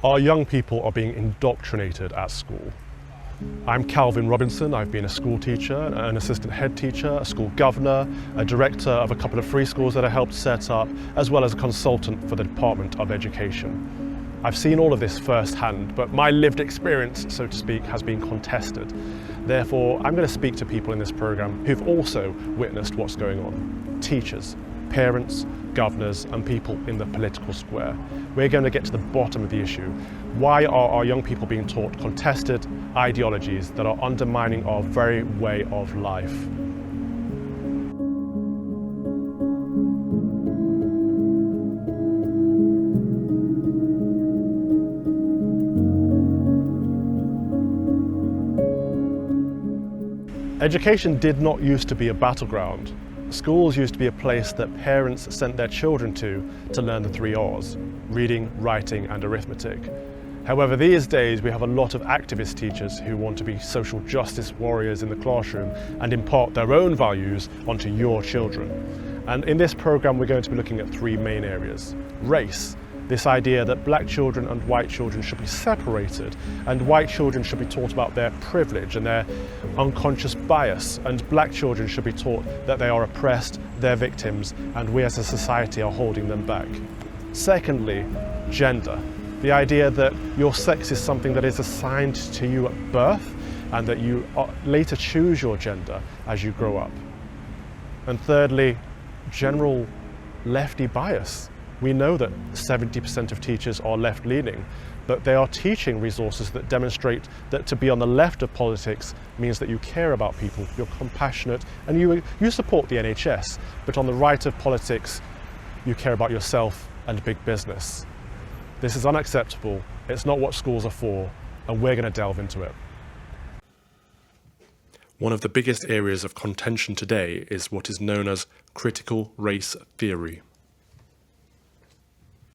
Our young people are being indoctrinated at school. I'm Calvin Robinson. I've been a school teacher, an assistant head teacher, a school governor, a director of a couple of free schools that I helped set up, as well as a consultant for the Department of Education. I've seen all of this firsthand, but my lived experience, so to speak, has been contested. Therefore, I'm going to speak to people in this program who've also witnessed what's going on. Teachers, parents, governors, and people in the political square. We're going to get to the bottom of the issue. Why are our young people being taught contested ideologies that are undermining our very way of life? Education did not used to be a battleground. Schools used to be a place that parents sent their children to learn the 3 R's: reading, writing, and arithmetic. However, these days we have a lot of activist teachers who want to be social justice warriors in the classroom and impart their own values onto your children. And in this program we're going to be looking at 3 main areas. Race. This idea that black children and white children should be separated, and white children should be taught about their privilege and their unconscious bias, and black children should be taught that they are oppressed, they're victims, and we as a society are holding them back. Secondly, gender. The idea that your sex is something that is assigned to you at birth and that you later choose your gender as you grow up. And thirdly, general lefty bias. We know that 70% of teachers are left-leaning, but they are teaching resources that demonstrate that to be on the left of politics means that you care about people, you're compassionate, and you support the NHS, but on the right of politics, you care about yourself and big business. This is unacceptable, it's not what schools are for, and we're going to delve into it. One of the biggest areas of contention today is what is known as critical race theory.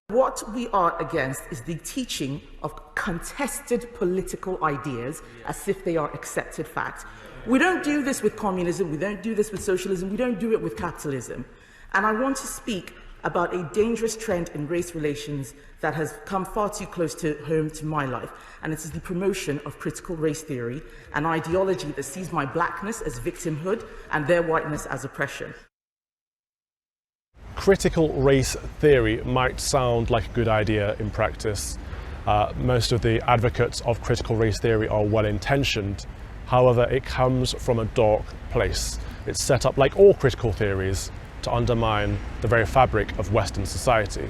What we are against is the teaching of contested political ideas as if they are accepted facts. We don't do this with communism, we don't do this with socialism, we don't do it with capitalism. And I want to speak about a dangerous trend in race relations that has come far too close to home to my life, and it is the promotion of critical race theory, an ideology that sees my blackness as victimhood and their whiteness as oppression. Critical race theory might sound like a good idea in practice. Most of the advocates of critical race theory are well-intentioned. However, it comes from a dark place. It's set up, like all critical theories, to undermine the very fabric of Western society.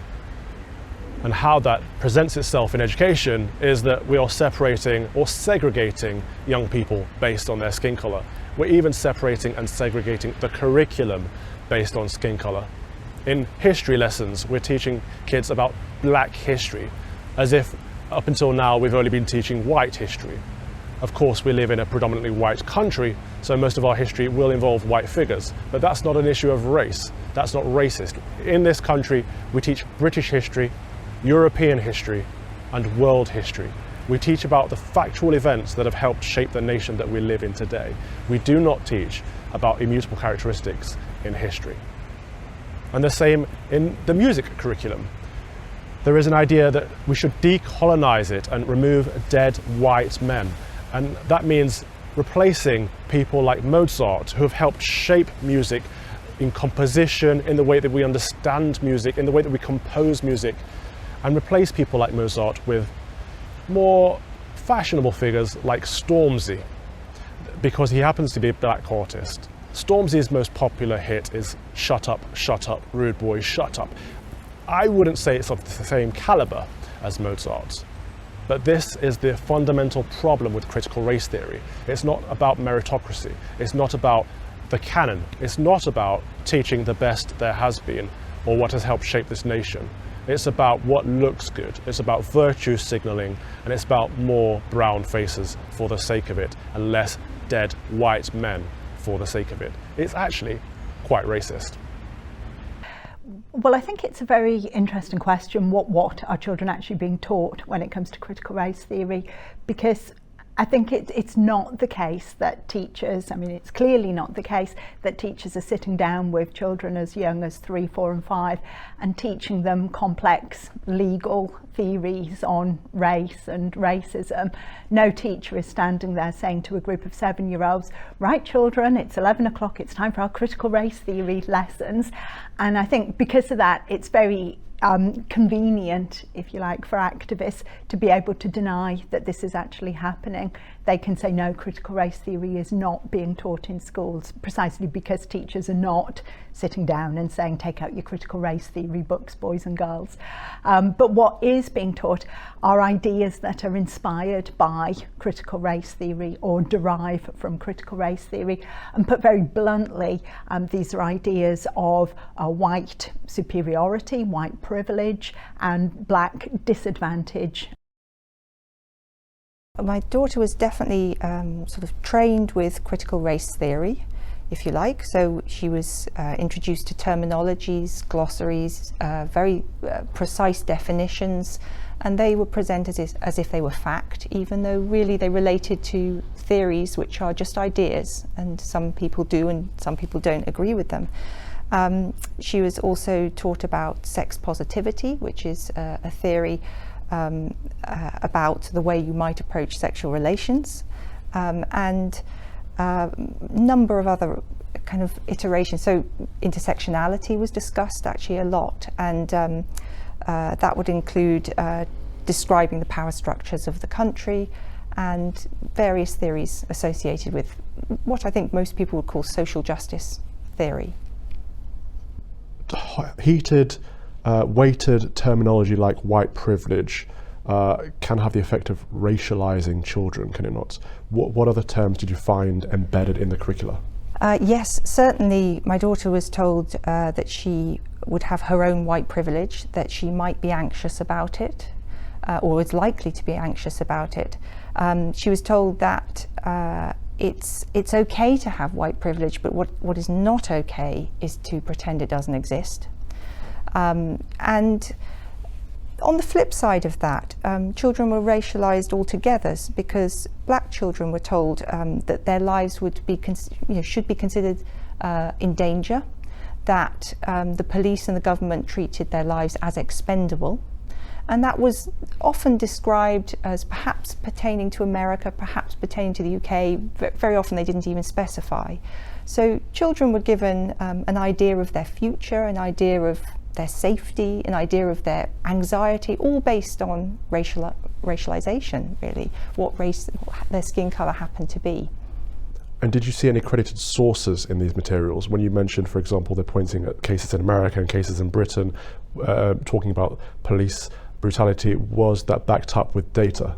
And how that presents itself in education is that we are separating or segregating young people based on their skin color. We're even separating and segregating the curriculum based on skin color. In history lessons, we're teaching kids about black history, as if up until now we've only been teaching white history. Of course, we live in a predominantly white country, so most of our history will involve white figures, but that's not an issue of race. That's not racist. In this country, we teach British history, European history, and world history. We teach about the factual events that have helped shape the nation that we live in today. We do not teach about immutable characteristics in history. And the same in the music curriculum. There is an idea that we should decolonize it and remove dead white men. And that means replacing people like Mozart, who have helped shape music in composition, in the way that we understand music, in the way that we compose music, and replace people like Mozart with more fashionable figures like Stormzy, because he happens to be a black artist. Stormzy's most popular hit is shut up, rude boy, shut up. I wouldn't say it's of the same caliber as Mozart's, but this is the fundamental problem with critical race theory. It's not about meritocracy, it's not about the canon, it's not about teaching the best there has been or what has helped shape this nation. It's about what looks good, it's about virtue signaling, and it's about more brown faces for the sake of it and less dead white men for the sake of it. It's actually quite racist. Well, I think it's a very interesting question, what are children actually being taught when it comes to critical race theory? Because I think it's not the case that teachers, I mean, it's clearly not the case that teachers are sitting down with children as young as 3, 4 and 5 and teaching them complex legal theories on race and racism. No teacher is standing there saying to a group of 7-year-olds, right children, it's 11 o'clock, it's time for our critical race theory lessons. And I think because of that, it's very convenient, if you like, for activists to be able to deny that this is actually happening. They can say no, critical race theory is not being taught in schools, precisely because teachers are not sitting down and saying take out your critical race theory books, boys and girls. But what is being taught are ideas that are inspired by critical race theory or derive from critical race theory. And put very bluntly, these are ideas of white superiority, white privilege and black disadvantage. My daughter was definitely sort of trained with critical race theory, if you like. So she was introduced to terminologies, glossaries, very precise definitions, and they were presented as if they were fact, even though really they related to theories which are just ideas, and some people do and some people don't agree with them. She was also taught about sex positivity, which is a theory about the way you might approach sexual relations, and a number of other kind of iterations. So intersectionality was discussed actually a lot, and that would include describing the power structures of the country and various theories associated with what I think most people would call social justice theory. Heated, weighted terminology like white privilege can have the effect of racializing children, can it not? What other terms did you find embedded in the curricula? Yes, certainly my daughter was told that she would have her own white privilege, that she might be anxious about it, or is likely to be anxious about it. She was told that it's okay to have white privilege, but what is not okay is to pretend it doesn't exist. And on the flip side of that, children were racialized altogether because black children were told that their lives would be should be considered in danger, that the police and the government treated their lives as expendable. And that was often described as perhaps pertaining to America, perhaps pertaining to the UK. Very often they didn't even specify. So children were given an idea of their future, an idea of their safety, an idea of their anxiety, all based on racialization, really, what race their skin colour happened to be. And did you see any credited sources in these materials? When you mentioned, for example, they're pointing at cases in America and cases in Britain, talking about police brutality, was that backed up with data?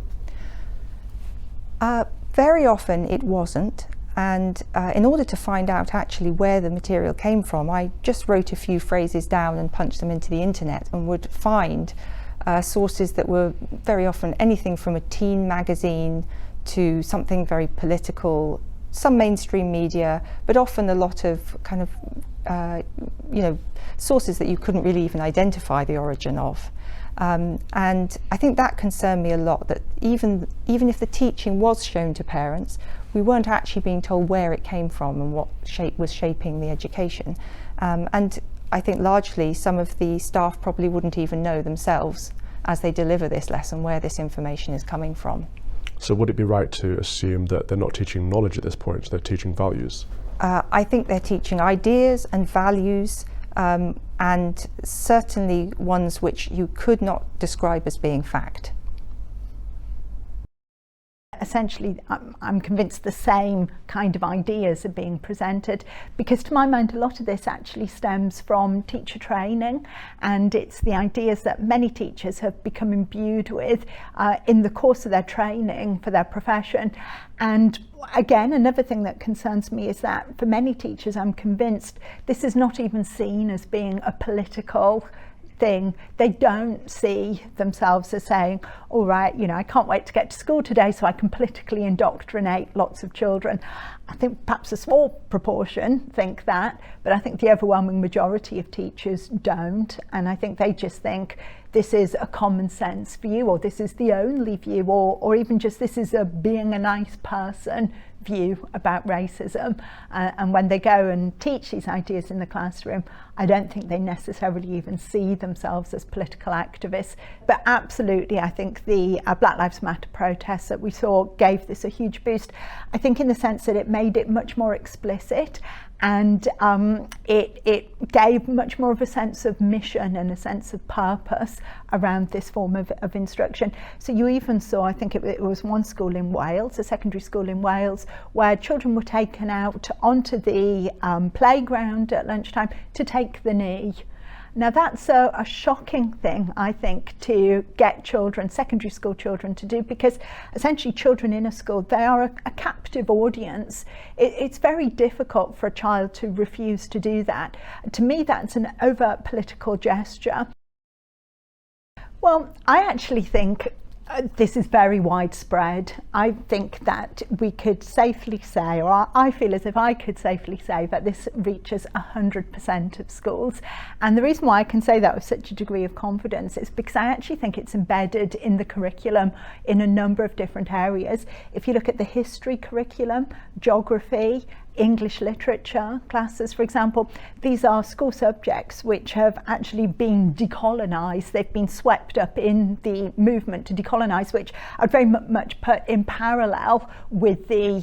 Very often it wasn't. And in order to find out actually where the material came from, I just wrote a few phrases down and punched them into the internet and would find sources that were very often anything from a teen magazine to something very political, some mainstream media, but often a lot of kind of, sources that you couldn't really even identify the origin of. And I think that concerned me a lot, that even if the teaching was shown to parents, we weren't actually being told where it came from and what shape was shaping the education. And I think largely some of the staff probably wouldn't even know themselves as they deliver this lesson where this information is coming from. So would it be right to assume that they're not teaching knowledge at this point, they're teaching values? I think they're teaching ideas and values, and certainly ones which you could not describe as being fact. Essentially, I'm convinced the same kind of ideas are being presented, because to my mind a lot of this actually stems from teacher training, and it's the ideas that many teachers have become imbued with in the course of their training for their profession. And again, another thing that concerns me is that for many teachers, I'm convinced this is not even seen as being a political thing. They don't see themselves as saying, all right, I can't wait to get to school today so I can politically indoctrinate lots of children. I think perhaps a small proportion think that, but I think the overwhelming majority of teachers don't. And I think they just think this is a common sense view, or this is the only view, or even just this is a being a nice person view about racism. And when they go and teach these ideas in the classroom, I don't think they necessarily even see themselves as political activists. But absolutely, I think the Black Lives Matter protests that we saw gave this a huge boost. I think in the sense that it made it much more explicit, and it gave much more of a sense of mission and a sense of purpose around this form of instruction. So you even saw, I think it was one school in Wales, a secondary school in Wales, where children were taken out onto the playground at lunchtime to take the knee. Now that's a shocking thing, I think, to get children, secondary school children, to do, because essentially children in a school, they are a captive audience. It's very difficult for a child to refuse to do that. To me, that's an overt political gesture. Well, I actually think this is very widespread. I think that we could safely say, or I feel as if I could safely say, that this reaches 100% of schools. And the reason why I can say that with such a degree of confidence is because I actually think it's embedded in the curriculum in a number of different areas. If you look at the history curriculum, geography, English literature classes, for example, these are school subjects which have actually been decolonized. They've been swept up in the movement to decolonize, which I'd very much put in parallel with the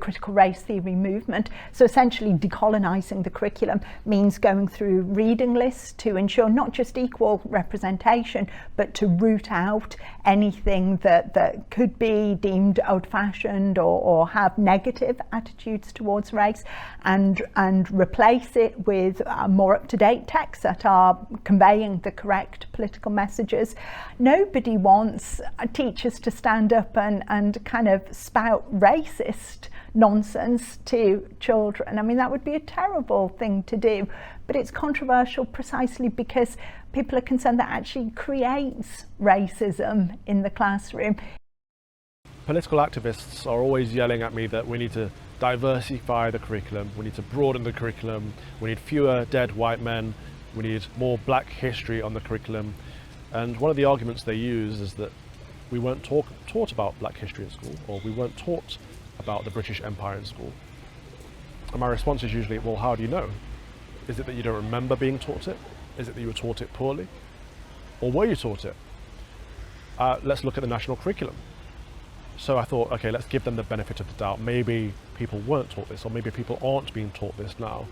critical race theory movement. So essentially decolonizing the curriculum means going through reading lists to ensure not just equal representation, but to root out anything that could be deemed old-fashioned or have negative attitudes towards race, and replace it with more up-to-date texts that are conveying the correct political messages. Nobody wants teachers to stand up and kind of spout racist nonsense to children. I mean, that would be a terrible thing to do, but it's controversial precisely because people are concerned that actually creates racism in the classroom. Political activists are always yelling at me that we need to diversify the curriculum, we need to broaden the curriculum, we need fewer dead white men, we need more black history on the curriculum. And one of the arguments they use is that we weren't taught about black history in school, or we weren't taught about the British Empire in school. And my response is usually, well, how do you know? Is it that you don't remember being taught it? Is it that you were taught it poorly? Or were you taught it? Let's look at the national curriculum. So I thought, okay, let's give them the benefit of the doubt. Maybe people weren't taught this, or maybe people aren't being taught this now.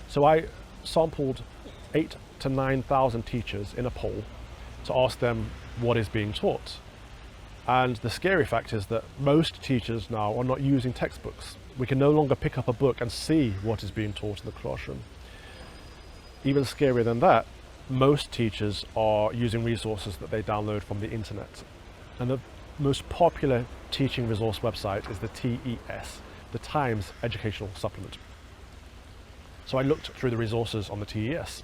So I sampled 8,000 to 9,000 teachers in a poll to ask them what is being taught. And the scary fact is that most teachers now are not using textbooks. We can no longer pick up a book and see what is being taught in the classroom. Even scarier than that, most teachers are using resources that they download from the internet. And the most popular teaching resource website is the TES, the Times Educational Supplement. So I looked through the resources on the TES.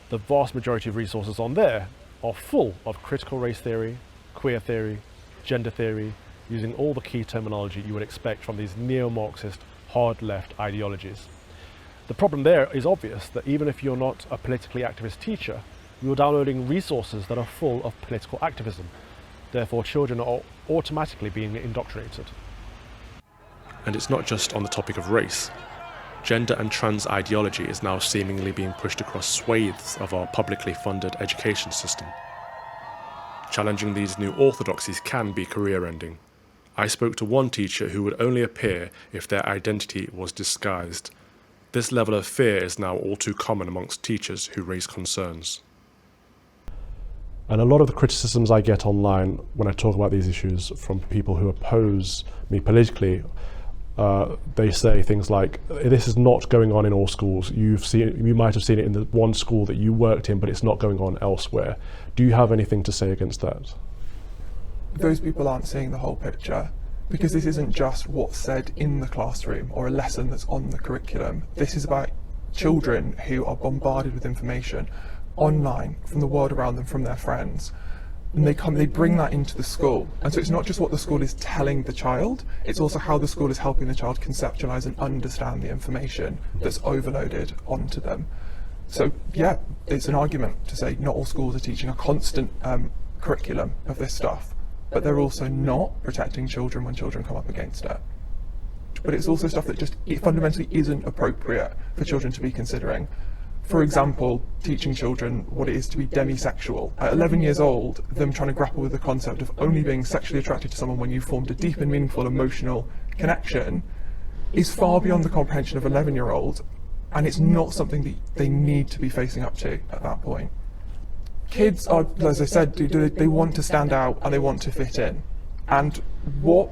The vast majority of resources on there are full of critical race theory, queer theory, gender theory, using all the key terminology you would expect from these neo-Marxist hard left ideologies. The problem there is obvious, that even if you're not a politically activist teacher, you're downloading resources that are full of political activism. Therefore, children are automatically being indoctrinated. And it's not just on the topic of race. Gender and trans ideology is now seemingly being pushed across swathes of our publicly funded education system. Challenging these new orthodoxies can be career-ending. I spoke to one teacher who would only appear if their identity was disguised. This level of fear is now all too common amongst teachers who raise concerns. And a lot of the criticisms I get online when I talk about these issues from people who oppose me politically, they say things like, this is not going on in all schools. You might have seen it in the one school that you worked in, but it's not going on elsewhere. Do you have anything to say against that? Those people aren't seeing the whole picture, because this isn't just what's said in the classroom or a lesson that's on the curriculum. This is about children who are bombarded with information online from the world around them, from their friends, and they bring that into the school. And so it's not just what the school is telling the child, it's also how the school is helping the child conceptualize and understand the information that's overloaded onto them. So yeah, it's an argument to say not all schools are teaching a constant curriculum of this stuff, but they're also not protecting children when children come up against it. But it's also stuff that just fundamentally isn't appropriate for children to be considering. For example, teaching children what it is to be demisexual. At 11 years old, them trying to grapple with the concept of only being sexually attracted to someone when you've formed a deep and meaningful emotional connection is far beyond the comprehension of an 11-year-old, and it's not something that they need to be facing up to at that point. Kids are, as I said, they want to stand out and they want to fit in. And what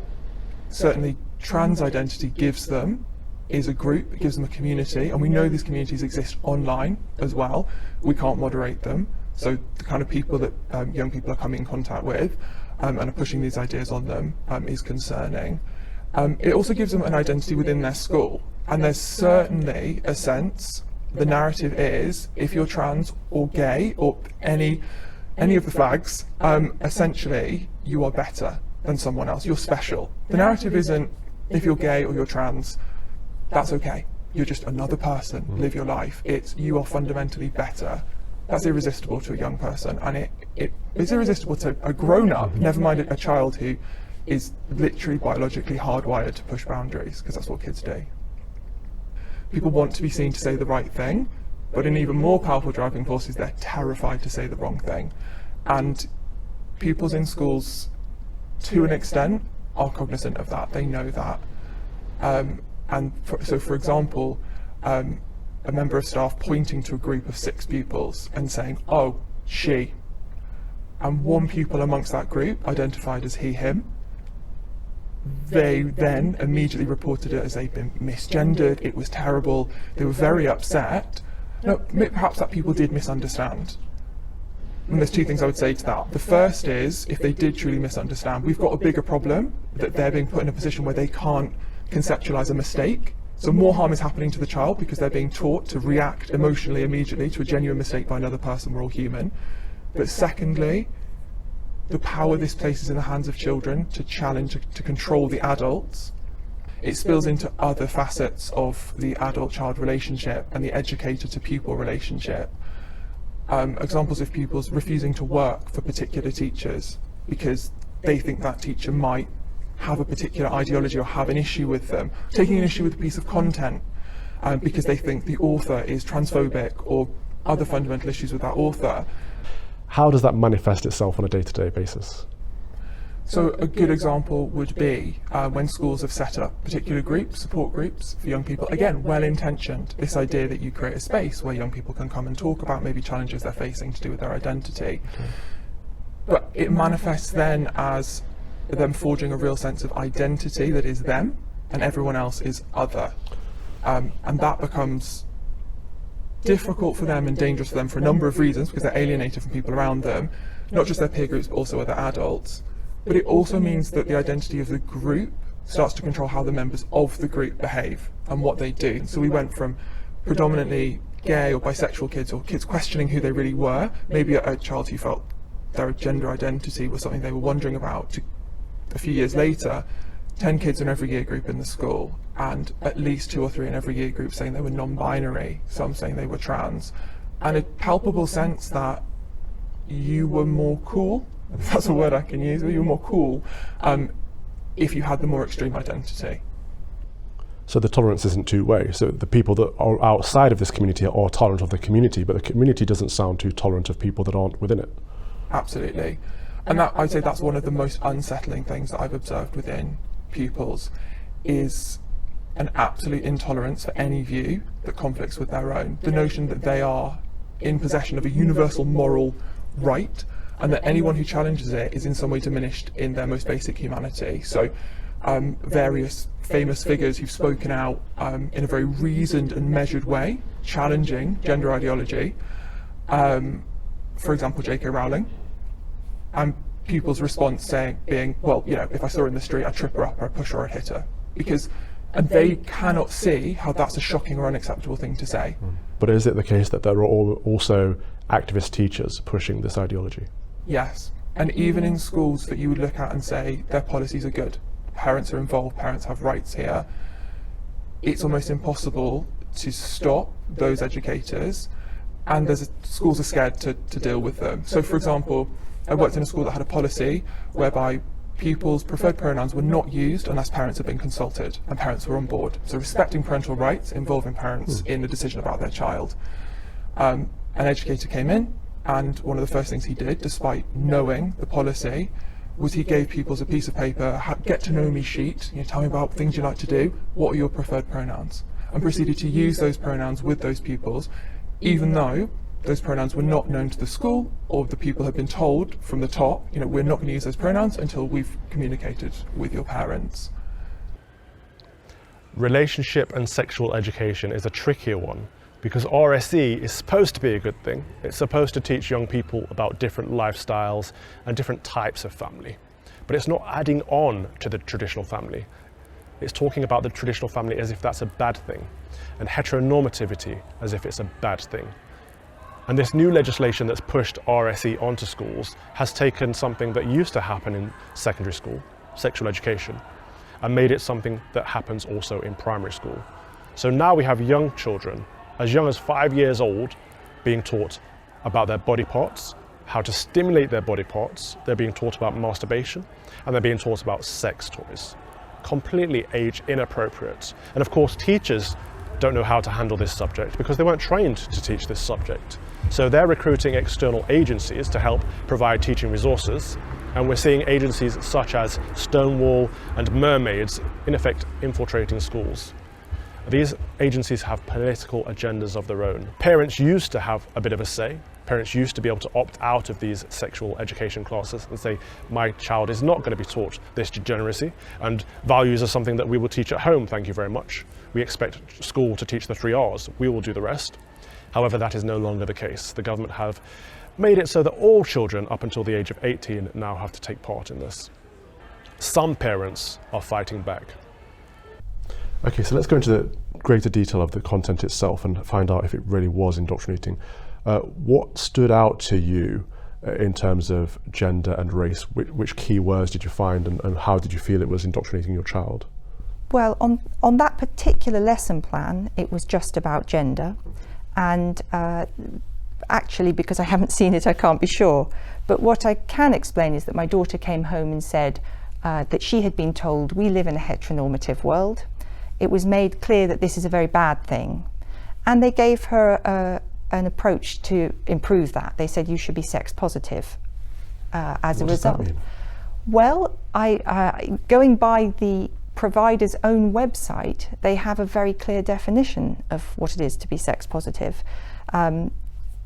certainly trans identity gives them is a group, it gives them a community, and we know these communities exist online as well. We can't moderate them, so the kind of people that young people are coming in contact with and are pushing these ideas on them is concerning. It also gives them an identity within their school, and there's certainly a sense, the narrative is, if you're trans or gay or any of the flags, essentially you are better than someone else, you're special. The narrative isn't, if you're gay or you're trans, that's okay, you're just another person, live your life. It's, you are fundamentally better. That's irresistible to a young person, and it's irresistible to a grown-up, never mind a child who is literally biologically hardwired to push boundaries, because that's what kids do. People want to be seen to say the right thing, but an even more powerful driving force is they're terrified to say the wrong thing. And pupils in schools, to an extent, are cognizant of that, they know that. So for example, a member of staff pointing to a group of 6 pupils and saying, oh, she, and one pupil amongst that group identified as he, him, they then immediately reported it as they'd been misgendered, it was terrible, they were very upset. Now, perhaps that people did misunderstand. And there's 2 things I would say to that. The first is, if they did truly misunderstand, we've got a bigger problem, that they're being put in a position where they can't conceptualise a mistake. So more harm is happening to the child because they're being taught to react emotionally immediately to a genuine mistake by another person, we're all human. But secondly, the power this places in the hands of children to challenge, to control the adults, it spills into other facets of the adult-child relationship and the educator-to-pupil relationship. Examples of pupils refusing to work for particular teachers because they think that teacher might have a particular ideology or have an issue with them, taking an issue with a piece of content because they think the author is transphobic or other fundamental issues with that author. How does that manifest itself on a day-to-day basis? So a good example would be when schools have set up particular groups, support groups for young people, again, well-intentioned, this idea that you create a space where young people can come and talk about maybe challenges they're facing to do with their identity. Okay. But it manifests then as them forging a real sense of identity that is them and everyone else is other. And that becomes difficult for them and dangerous for them for a number of reasons, because they're alienated from people around them, not just their peer groups but also other adults. But it also means that the identity of the group starts to control how the members of the group behave and what they do. So we went from predominantly gay or bisexual kids, or kids questioning who they really were, maybe a child who felt their gender identity was something they were wondering about, to a few years later, 10 kids in every year group in the school, and at least 2 or 3 in every year group saying they were non-binary, some saying they were trans, and a palpable sense that you were more cool, if that's a word I can use, you were more cool if you had the more extreme identity. So the tolerance isn't two-way. So the people that are outside of this community are tolerant of the community, but the community doesn't sound too tolerant of people that aren't within it. Absolutely. And that, I'd say that's one of the most unsettling things that I've observed within pupils, is an absolute intolerance for any view that conflicts with their own. The notion that they are in possession of a universal moral right, and that anyone who challenges it is in some way diminished in their most basic humanity. So various famous figures who've spoken out in a very reasoned and measured way, challenging gender ideology, for example, J.K. Rowling, and pupils' response being, well, you know, if I saw her in the street, I'd trip her up, or I'd push her, or I'd hit her. And they cannot see how that's a shocking or unacceptable thing to say. But is it the case that there are also activist teachers pushing this ideology? Yes, and even in schools that you would look at and say their policies are good, parents are involved, parents have rights here, it's almost impossible to stop those educators and schools are scared to deal with them. So for example, I worked in a school that had a policy whereby pupils' preferred pronouns were not used unless parents had been consulted and parents were on board. So respecting parental rights, involving parents in the decision about their child. An educator came in, and one of the first things he did, despite knowing the policy, was he gave pupils a piece of paper, get to know me sheet, tell me about things you like to do, what are your preferred pronouns? And proceeded to use those pronouns with those pupils, even though those pronouns were not known to the school, or the pupil had been told from the top, we're not going to use those pronouns until we've communicated with your parents. Relationship and sexual education is a trickier one because RSE is supposed to be a good thing. It's supposed to teach young people about different lifestyles and different types of family. But it's not adding on to the traditional family. It's talking about the traditional family as if that's a bad thing, and heteronormativity as if it's a bad thing. And this new legislation that's pushed RSE onto schools has taken something that used to happen in secondary school, sexual education, and made it something that happens also in primary school. So now we have young children, as young as 5 years old, being taught about their body parts, how to stimulate their body parts. They're being taught about masturbation, and they're being taught about sex toys. Completely age inappropriate. And of course, teachers don't know how to handle this subject because they weren't trained to teach this subject. So they're recruiting external agencies to help provide teaching resources, and we're seeing agencies such as Stonewall and Mermaids in effect infiltrating schools. These agencies have political agendas of their own. Parents used to have a bit of a say. Parents used to be able to opt out of these sexual education classes and say, my child is not going to be taught this degeneracy, and values are something that we will teach at home, thank you very much. We expect school to teach the 3 R's, we will do the rest. However, that is no longer the case. The government have made it so that all children up until the age of 18 now have to take part in this. Some parents are fighting back. Okay, so let's go into the greater detail of the content itself and find out if it really was indoctrinating. What stood out to you in terms of gender and race? Which key words did you find, and how did you feel it was indoctrinating your child? Well, on that particular lesson plan, it was just about gender. And actually, because I haven't seen it, I can't be sure. But what I can explain is that my daughter came home and said that she had been told we live in a heteronormative world. It was made clear that this is a very bad thing. And they gave her an approach to improve that. They said you should be sex positive as a result. What does that mean? Well, going by the provider's own website, they have a very clear definition of what it is to be sex positive.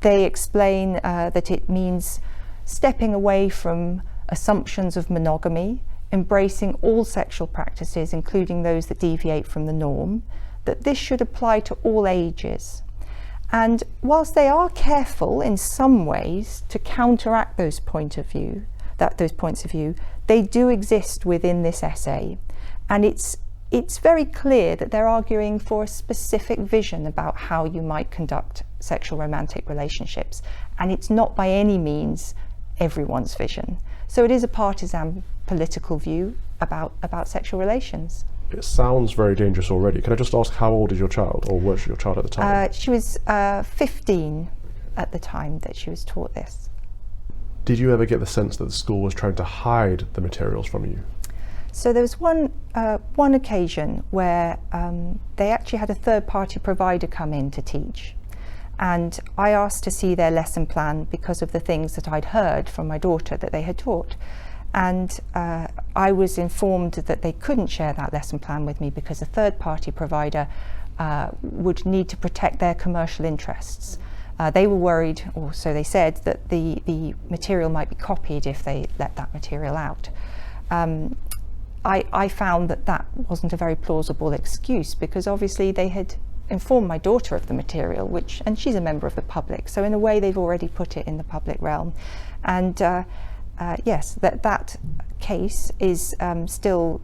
They explain that it means stepping away from assumptions of monogamy, embracing all sexual practices, including those that deviate from the norm, that this should apply to all ages. And whilst they are careful in some ways to counteract those points of view, they do exist within this essay. And it's very clear that they're arguing for a specific vision about how you might conduct sexual romantic relationships. And it's not by any means everyone's vision. So it is a partisan political view about sexual relations. It sounds very dangerous already. Can I just ask, how old is your child, or was your child at the time? She was 15 at the time that she was taught this. Did you ever get the sense that the school was trying to hide the materials from you? So there was one occasion where they actually had a third-party provider come in to teach, and I asked to see their lesson plan because of the things that I'd heard from my daughter that they had taught. And I was informed that they couldn't share that lesson plan with me because a third-party provider would need to protect their commercial interests. They were worried, or so they said, that the material might be copied if they let that material out. I found that wasn't a very plausible excuse, because obviously they had informed my daughter of the material, and she's a member of the public, so in a way they've already put it in the public realm. And yes, that case is still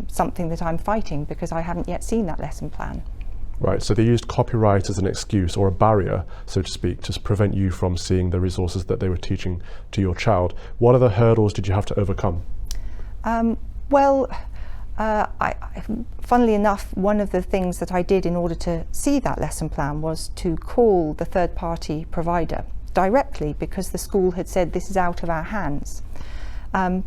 something that I'm fighting, because I haven't yet seen that lesson plan. Right, so they used copyright as an excuse or a barrier, so to speak, to prevent you from seeing the resources that they were teaching to your child. What other hurdles did you have to overcome? Well, Funnily enough, one of the things that I did in order to see that lesson plan was to call the third-party provider directly, because the school had said this is out of our hands. I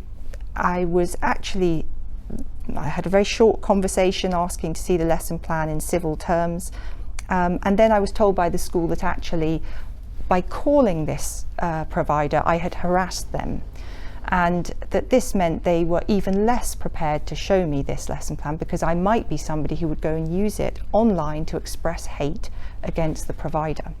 had a very short conversation asking to see the lesson plan in civil terms, and then I was told by the school that actually by calling this provider I had harassed them, and that this meant they were even less prepared to show me this lesson plan, because I might be somebody who would go and use it online to express hate against the provider.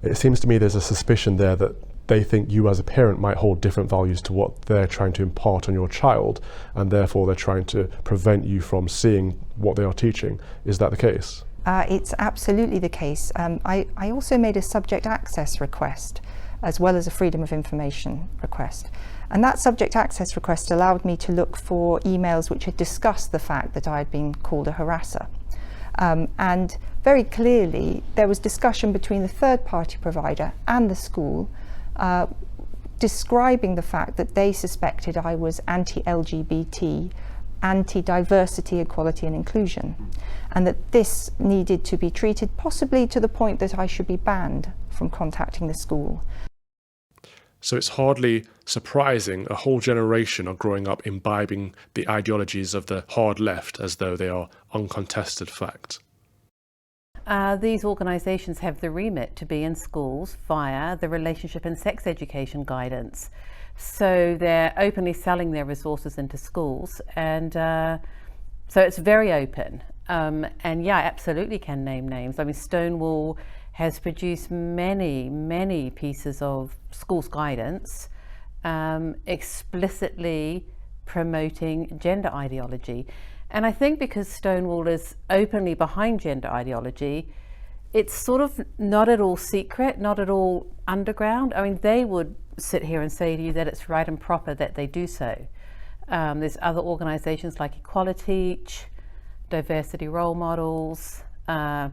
It seems to me there's a suspicion there that they think you as a parent might hold different values to what they're trying to impart on your child, and therefore they're trying to prevent you from seeing what they are teaching. Is that the case? It's absolutely the case. I also made a subject access request as well as a freedom of information request. And that subject access request allowed me to look for emails which had discussed the fact that I had been called a harasser. And very clearly there was discussion between the third-party provider and the school describing the fact that they suspected I was anti-LGBT, anti-diversity, equality and inclusion, and that this needed to be treated possibly to the point that I should be banned from contacting the school. So it's hardly surprising a whole generation are growing up imbibing the ideologies of the hard left as though they are uncontested fact. These organisations have the remit to be in schools via the relationship and sex education guidance. So they're openly selling their resources into schools, and so it's very open. And yeah, absolutely can name names. I mean, Stonewall has produced many pieces of schools guidance explicitly promoting gender ideology. And I think because Stonewall is openly behind gender ideology, it's sort of not at all secret, not at all underground. I mean, they would sit here and say to you that it's right and proper that they do so. There's other organizations like Equaliteach, Diversity Role Models. I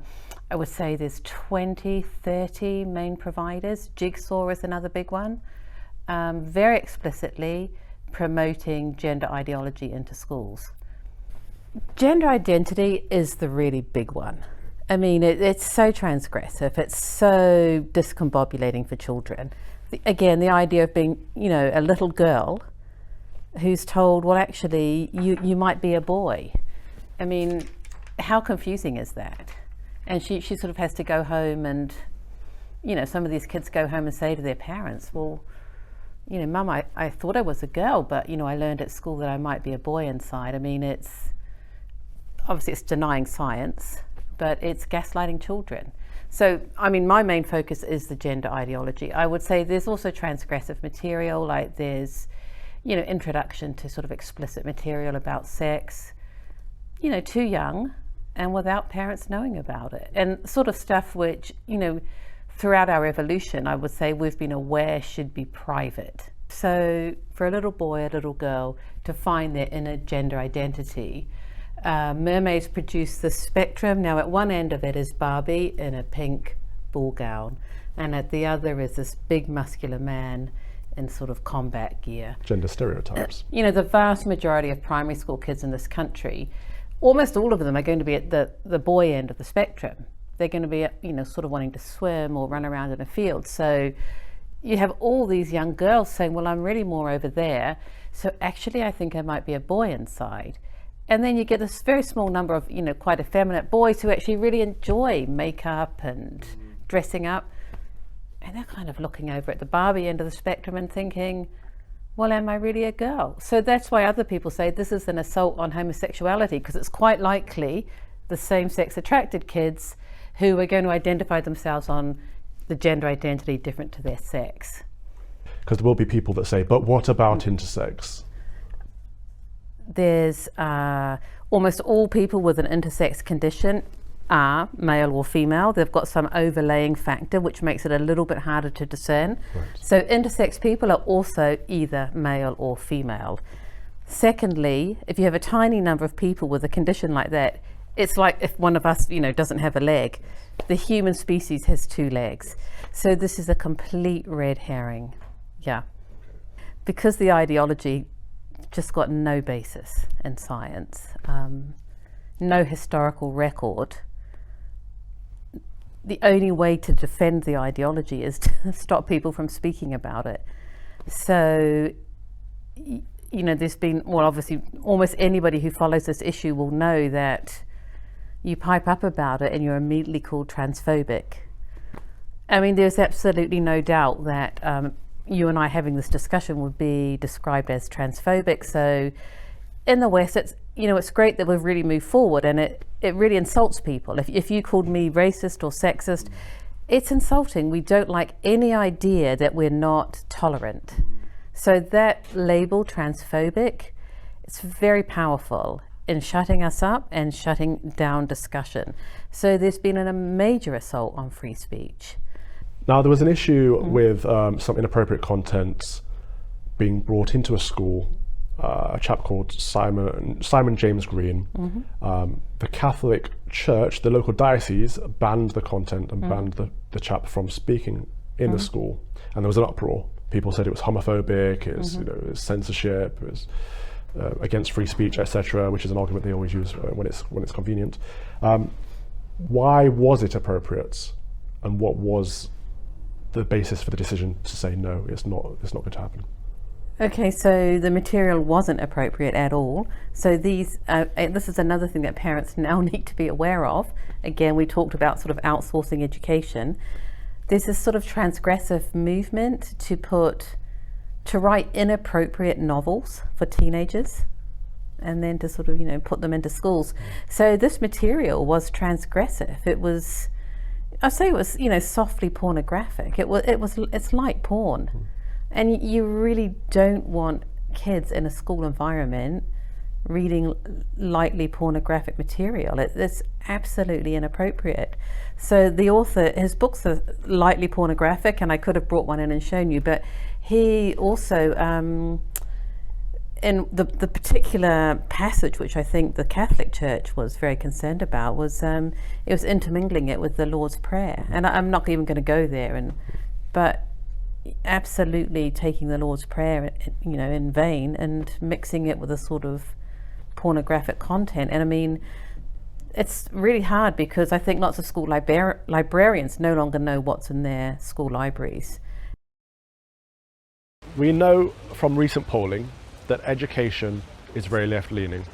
would say there's 20, 30 main providers. Jigsaw is another big one. Very explicitly promoting gender ideology into schools. Gender identity is the really big one. I mean, it's so transgressive, it's so discombobulating for children. Again, the idea of being, you know, a little girl who's told, well, actually, you might be a boy. I mean, how confusing is that? And she sort of has to go home and, you know, some of these kids go home and say to their parents, well, you know, Mum, I thought I was a girl, but, you know, I learned at school that I might be a boy inside. I mean, obviously it's denying science, but it's gaslighting children. So, I mean, my main focus is the gender ideology. I would say there's also transgressive material, like there's, you know, introduction to sort of explicit material about sex, you know, too young and without parents knowing about it. And sort of stuff which, you know, throughout our evolution, I would say we've been aware should be private. So for a little boy, a little girl to find their inner gender identity, Mermaids produce the spectrum. Now at one end of it is Barbie in a pink ball gown, and at the other is this big muscular man in sort of combat gear. Gender stereotypes. You know, the vast majority of primary school kids in this country, almost all of them are going to be at the boy end of the spectrum. They're going to be, you know, sort of wanting to swim or run around in a field. So you have all these young girls saying, well, I'm really more over there, so actually I think I might be a boy inside. And then you get this very small number of, you know, quite effeminate boys who actually really enjoy makeup and dressing up. And they're kind of looking over at the Barbie end of the spectrum and thinking, well, am I really a girl? So that's why other people say this is an assault on homosexuality, because it's quite likely the same-sex attracted kids who are going to identify themselves on the gender identity different to their sex. Because there will be people that say, but what about intersex? There's almost all people with an intersex condition are male or female. They've got some overlaying factor which makes it a little bit harder to discern. Right. So intersex people are also either male or female. Secondly, if you have a tiny number of people with a condition like that, it's like if one of us, you know, doesn't have a leg. The human species has 2 legs. So this is a complete red herring. Yeah. Because the ideology just got no basis in science, no historical record. The only way to defend the ideology is to stop people from speaking about it. So, you know, there's been, well, obviously almost anybody who follows this issue will know that you pipe up about it and you're immediately called transphobic. I mean, there's absolutely no doubt that you and I having this discussion would be described as transphobic. So in the West, it's, you know, it's great that we've really moved forward, and it really insults people. If you called me racist or sexist, it's insulting. We don't like any idea that we're not tolerant. So that label, transphobic, it's very powerful in shutting us up and shutting down discussion. So there's been a major assault on free speech. Now, there was an issue with some inappropriate content being brought into a school. A chap called Simon James Green. The Catholic Church, the local diocese, banned the content and banned the chap from speaking in the school. And there was an uproar. People said it was homophobic, it was, you know, it was censorship, it was against free speech, etc., which is an argument they always use when it's convenient. Why was it appropriate, and what was the basis for the decision to say no, it's not going to happen? Okay, so the material wasn't appropriate at all. So these, this is another thing that parents now need to be aware of. Again, we talked about sort of outsourcing education. There's this sort of transgressive movement to write inappropriate novels for teenagers, and then to sort of, you know, put them into schools. So this material was transgressive. It was, I say it was, you know, softly pornographic. It's light porn. And you really don't want kids in a school environment reading lightly pornographic material. It's absolutely inappropriate. So the author, his books are lightly pornographic, and I could have brought one in and shown you, but he also, in the particular passage which I think the Catholic Church was very concerned about was, it was intermingling it with the Lord's Prayer. And I'm not even going to go there, but absolutely taking the Lord's Prayer, you know, in vain and mixing it with a sort of pornographic content. And I mean, it's really hard because I think lots of school librarians no longer know what's in their school libraries. We know from recent polling that education is very left-leaning.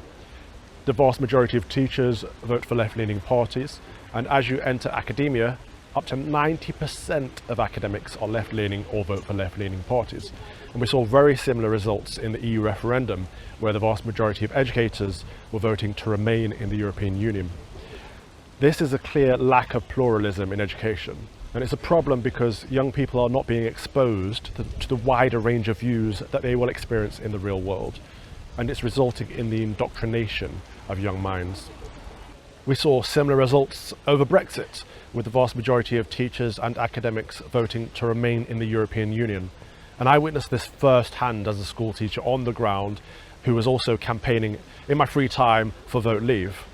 The vast majority of teachers vote for left-leaning parties, and as you enter academia, up to 90% of academics are left-leaning or vote for left-leaning parties. And we saw very similar results in the EU referendum, where the vast majority of educators were voting to remain in the European Union. This is a clear lack of pluralism in education. And it's a problem because young people are not being exposed to the wider range of views that they will experience in the real world. And it's resulting in the indoctrination of young minds. We saw similar results over Brexit, with the vast majority of teachers and academics voting to remain in the European Union. And I witnessed this firsthand as a school teacher on the ground, who was also campaigning in my free time for Vote Leave.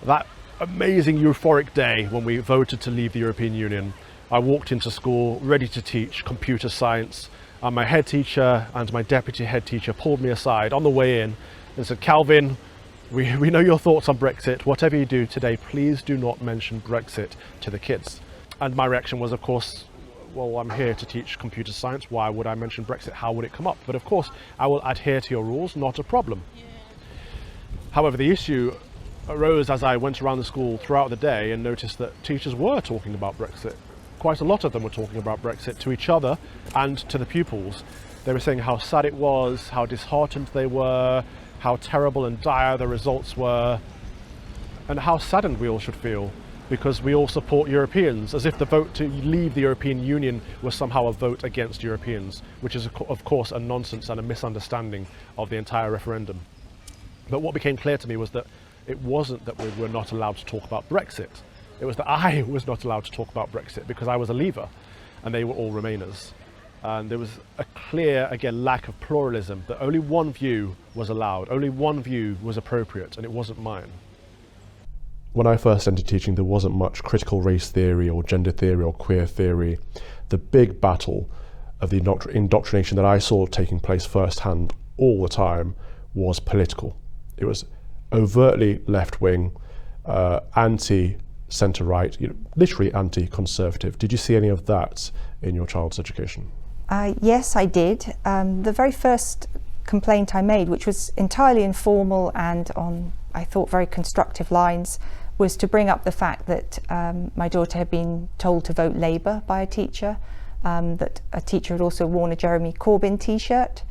That amazing euphoric day when we voted to leave the European Union, I walked into school ready to teach computer science, and my head teacher and my deputy head teacher pulled me aside on the way in and said, "Calvin, we know your thoughts on Brexit. Whatever you do today, please do not mention Brexit to the kids." And my reaction was, of course, well, I'm here to teach computer science. Why would I mention Brexit? How would it come up? But of course, I will adhere to your rules, not a problem. However, the issue arose as I went around the school throughout the day and noticed that teachers were talking about Brexit. Quite a lot of them were talking about Brexit to each other and to the pupils. They were saying how sad it was, how disheartened they were, how terrible and dire the results were, and how saddened we all should feel because we all support Europeans, as if the vote to leave the European Union was somehow a vote against Europeans, which is of course a nonsense and a misunderstanding of the entire referendum. But what became clear to me was that it wasn't that we were not allowed to talk about Brexit. It was that I was not allowed to talk about Brexit because I was a leaver and they were all remainers. And there was a clear, again, lack of pluralism, that only one view was allowed, only one view was appropriate, and it wasn't mine. When I first entered teaching, there wasn't much critical race theory or gender theory or queer theory. The big battle of the indoctrination that I saw taking place firsthand all the time was political. It was overtly left-wing, anti-centre-right, literally anti-conservative. Did you see any of that in your child's education? Yes, I did. The very first complaint I made, which was entirely informal and on, I thought, very constructive lines, was to bring up the fact that my daughter had been told to vote Labour by a teacher, that a teacher had also worn a Jeremy Corbyn t-shirt.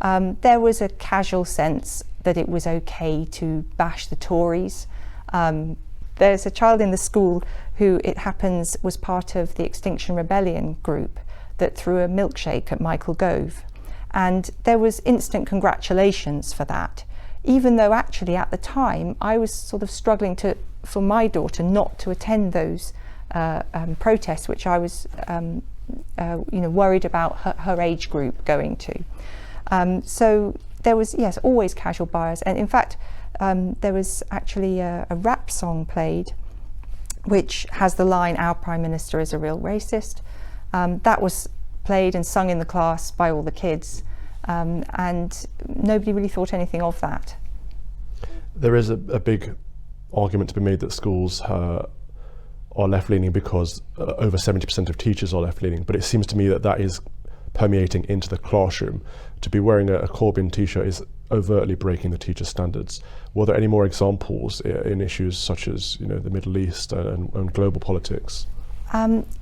There was a casual sense that it was okay to bash the Tories. There's a child in the school who, it happens, was part of the Extinction Rebellion group that threw a milkshake at Michael Gove. And there was instant congratulations for that, even though actually at the time I was sort of struggling for my daughter not to attend those protests, which I was worried about her age group going to. So there was, yes, always casual bias. And in fact, there was actually a rap song played which has the line, "Our Prime Minister is a real racist." That was played and sung in the class by all the kids, and nobody really thought anything of that. There is a big argument to be made that schools are left-leaning because over 70% of teachers are left-leaning, but it seems to me that that is permeating into the classroom. To be wearing a Corbyn t-shirt is overtly breaking the teacher standards. Were there any more examples in issues such as the Middle East and global politics?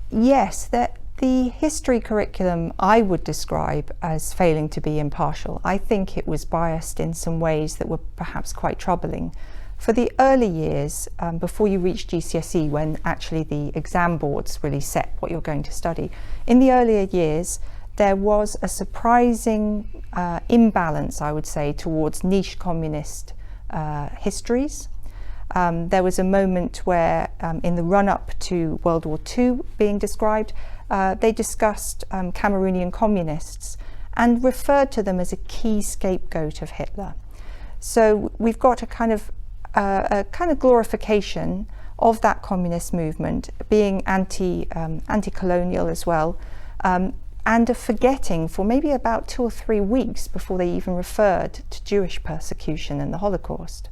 Yes, the history curriculum I would describe as failing to be impartial. I think it was biased in some ways that were perhaps quite troubling. For the early years, before you reach GCSE, when actually the exam boards really set what you're going to study, in the earlier years there was a surprising imbalance, I would say, towards niche communist histories. There was a moment where in the run-up to World War II being described, they discussed Cameroonian communists and referred to them as a key scapegoat of Hitler. So we've got a kind of glorification of that communist movement being anti-colonial as well, and a forgetting for maybe about 2 or 3 weeks before they even referred to Jewish persecution and the Holocaust.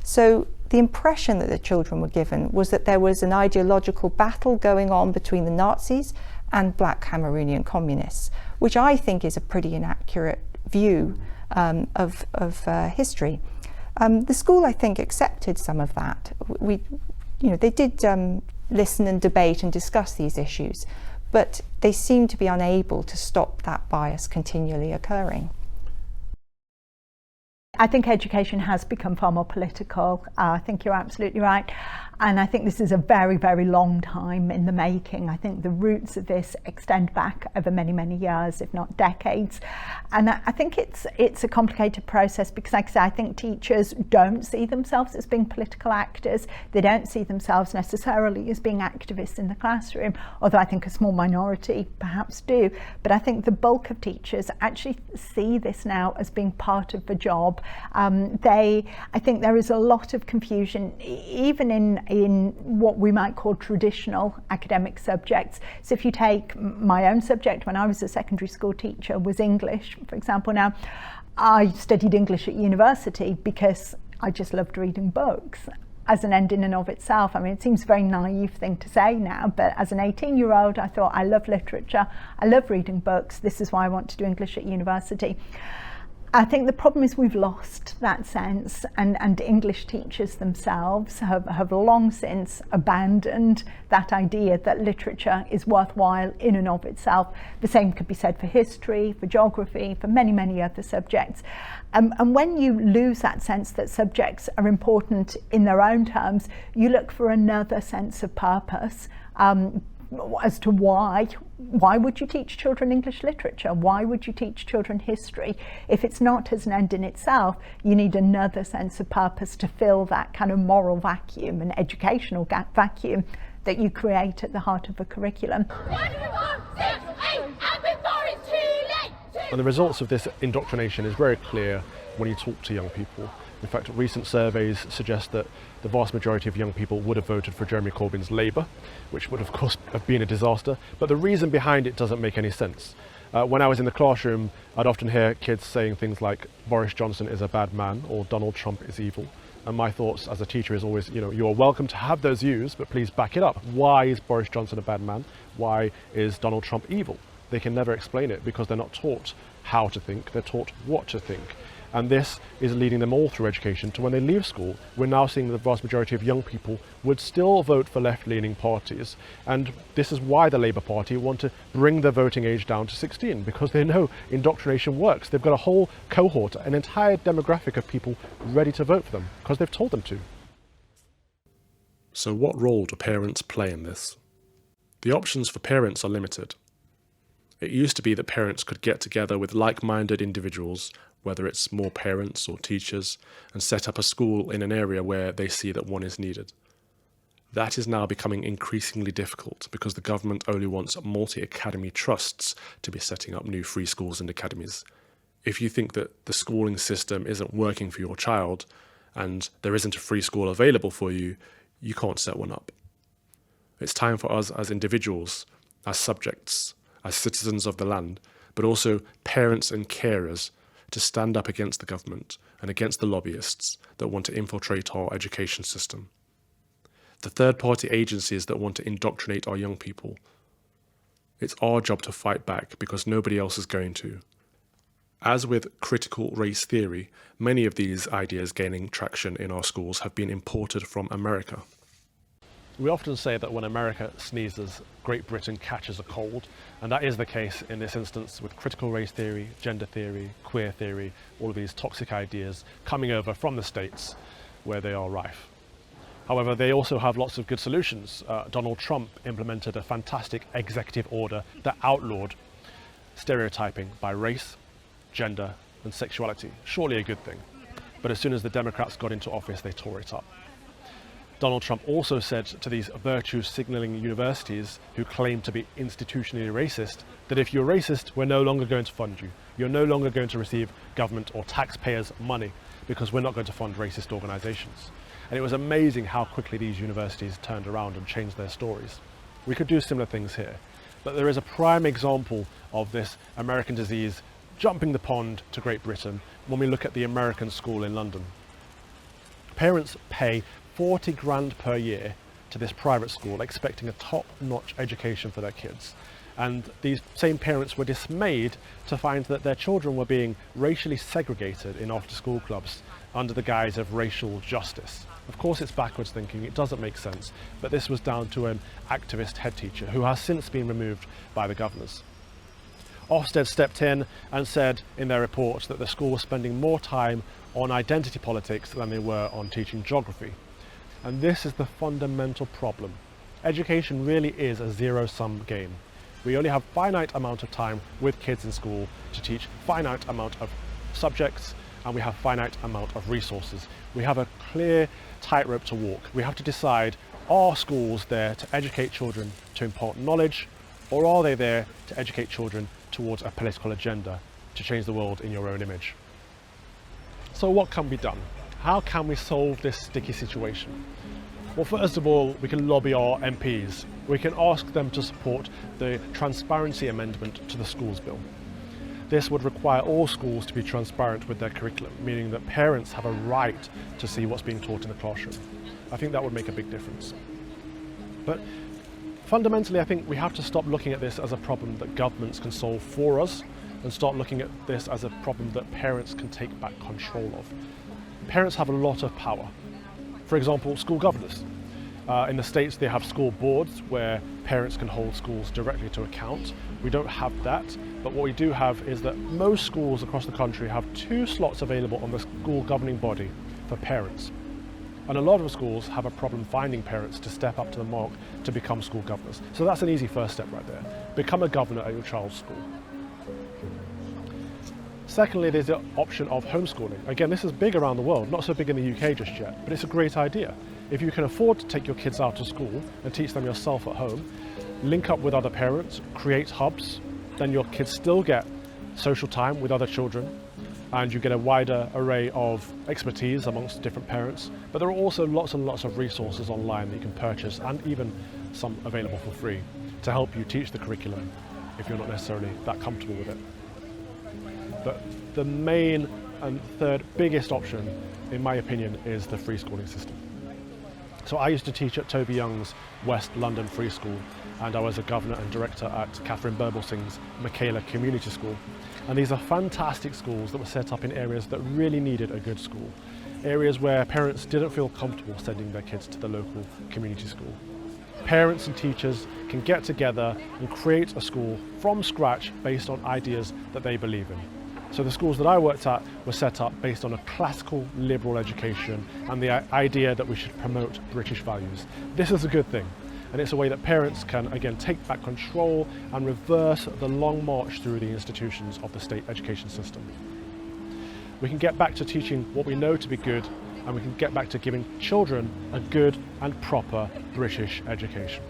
So the impression that the children were given was that there was an ideological battle going on between the Nazis and black Cameroonian communists, which I think is a pretty inaccurate view of history. The school, I think, accepted some of that. They did listen and debate and discuss these issues, but they seemed to be unable to stop that bias continually occurring. I think education has become far more political. I think you're absolutely right. And I think this is a very, very long time in the making. I think the roots of this extend back over many, many years, if not decades. And I think it's a complicated process because, like I say, I think teachers don't see themselves as being political actors. They don't see themselves necessarily as being activists in the classroom, although I think a small minority perhaps do. But I think the bulk of teachers actually see this now as being part of the job. I think there is a lot of confusion, even in what we might call traditional academic subjects. So if you take my own subject, when I was a secondary school teacher, was English, for example. Now, I studied English at university because I just loved reading books as an end in and of itself. I mean, it seems a very naive thing to say now, but as an 18-year-old, I thought, I love literature, I love reading books, this is why I want to do English at university. I think the problem is we've lost that sense, and English teachers themselves have long since abandoned that idea that literature is worthwhile in and of itself. The same could be said for history, for geography, for many, many other subjects. And when you lose that sense that subjects are important in their own terms, you look for another sense of purpose. As to why would you teach children English literature? Why would you teach children history? If it's not as an end in itself, you need another sense of purpose to fill that kind of moral vacuum and educational vacuum that you create at the heart of a curriculum. And the results of this indoctrination is very clear when you talk to young people. In fact, recent surveys suggest that the vast majority of young people would have voted for Jeremy Corbyn's Labour, which would of course have been a disaster, but the reason behind it doesn't make any sense. When I was in the classroom, I'd often hear kids saying things like, Boris Johnson is a bad man, or Donald Trump is evil. And my thoughts as a teacher is always, you are welcome to have those views, but please back it up. Why is Boris Johnson a bad man? Why is Donald Trump evil? They can never explain it because they're not taught how to think, they're taught what to think. And this is leading them all through education to when they leave school. We're now seeing the vast majority of young people would still vote for left-leaning parties. And this is why the Labour Party want to bring the voting age down to 16, because they know indoctrination works. They've got a whole cohort, an entire demographic of people ready to vote for them because they've told them to. So what role do parents play in this? The options for parents are limited. It used to be that parents could get together with like-minded individuals, whether it's more parents or teachers, and set up a school in an area where they see that one is needed. That is now becoming increasingly difficult because the government only wants multi-academy trusts to be setting up new free schools and academies. If you think that the schooling system isn't working for your child and there isn't a free school available for you, you can't set one up. It's time for us as individuals, as subjects, as citizens of the land, but also parents and carers to stand up against the government and against the lobbyists that want to infiltrate our education system. The third-party agencies that want to indoctrinate our young people. It's our job to fight back because nobody else is going to. As with critical race theory, many of these ideas gaining traction in our schools have been imported from America. We often say that when America sneezes, Great Britain catches a cold, and that is the case in this instance with critical race theory, gender theory, queer theory, all of these toxic ideas coming over from the States where they are rife. However, they also have lots of good solutions. Donald Trump implemented a fantastic executive order that outlawed stereotyping by race, gender, and sexuality. Surely a good thing. But as soon as the Democrats got into office, they tore it up. Donald Trump also said to these virtue-signaling universities who claim to be institutionally racist that if you're racist, we're no longer going to fund you. You're no longer going to receive government or taxpayers' money because we're not going to fund racist organizations. And it was amazing how quickly these universities turned around and changed their stories. We could do similar things here, but there is a prime example of this American disease jumping the pond to Great Britain when we look at the American school in London. Parents pay 40 grand per year to this private school expecting a top-notch education for their kids. And these same parents were dismayed to find that their children were being racially segregated in after-school clubs under the guise of racial justice. Of course it's backwards thinking, it doesn't make sense, but this was down to an activist head teacher who has since been removed by the governors. Ofsted stepped in and said in their report that the school was spending more time on identity politics than they were on teaching geography. And this is the fundamental problem. Education really is a zero-sum game. We only have finite amount of time with kids in school to teach finite amount of subjects, and we have finite amount of resources. We have a clear tightrope to walk. We have to decide, are schools there to educate children to impart knowledge, or are they there to educate children towards a political agenda to change the world in your own image? So what can be done? How can we solve this sticky situation? Well, first of all, we can lobby our MPs. We can ask them to support the transparency amendment to the schools bill. This would require all schools to be transparent with their curriculum, meaning that parents have a right to see what's being taught in the classroom. I think that would make a big difference. But fundamentally, I think we have to stop looking at this as a problem that governments can solve for us and start looking at this as a problem that parents can take back control of. Parents have a lot of power. For example, school governors. In the States, they have school boards where parents can hold schools directly to account. We don't have that, but what we do have is that most schools across the country have 2 slots available on the school governing body for parents. And a lot of schools have a problem finding parents to step up to the mark to become school governors. So that's an easy first step right there. Become a governor at your child's school. Secondly, there's the option of homeschooling. Again, this is big around the world, not so big in the UK just yet, but it's a great idea. If you can afford to take your kids out to school and teach them yourself at home, link up with other parents, create hubs, then your kids still get social time with other children, and you get a wider array of expertise amongst different parents. But there are also lots and lots of resources online that you can purchase, and even some available for free, to help you teach the curriculum if you're not necessarily that comfortable with it. But the main and third biggest option, in my opinion, is the free schooling system. So I used to teach at Toby Young's West London Free School, and I was a governor and director at Catherine Burblesing's Michaela Community School. And these are fantastic schools that were set up in areas that really needed a good school, areas where parents didn't feel comfortable sending their kids to the local community school. Parents and teachers can get together and create a school from scratch based on ideas that they believe in. So the schools that I worked at were set up based on a classical liberal education and the idea that we should promote British values. This is a good thing, and it's a way that parents can again take back control and reverse the long march through the institutions of the state education system. We can get back to teaching what we know to be good, and we can get back to giving children a good and proper British education.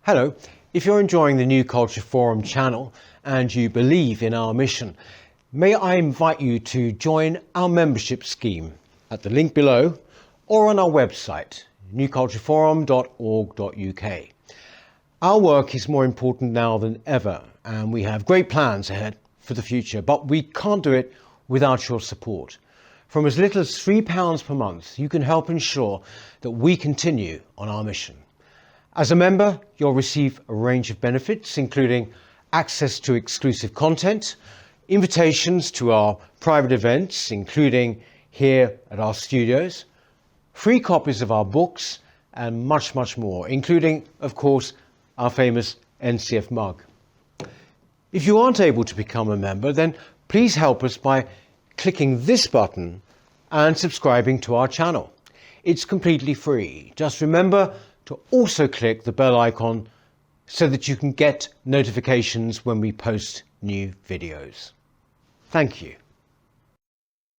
Hello, if you're enjoying the New Culture Forum channel and you believe in our mission, may I invite you to join our membership scheme at the link below or on our website, newcultureforum.org.uk. Our work is more important now than ever, and we have great plans ahead for the future, but we can't do it without your support. From as little as £3 per month, you can help ensure that we continue on our mission. As a member, you'll receive a range of benefits, including access to exclusive content, invitations to our private events, including here at our studios, free copies of our books, and much, much more, including, of course, our famous NCF mug. If you aren't able to become a member, then please help us by clicking this button and subscribing to our channel. It's completely free. Just remember to also click the bell icon so that you can get notifications when we post new videos. Thank you.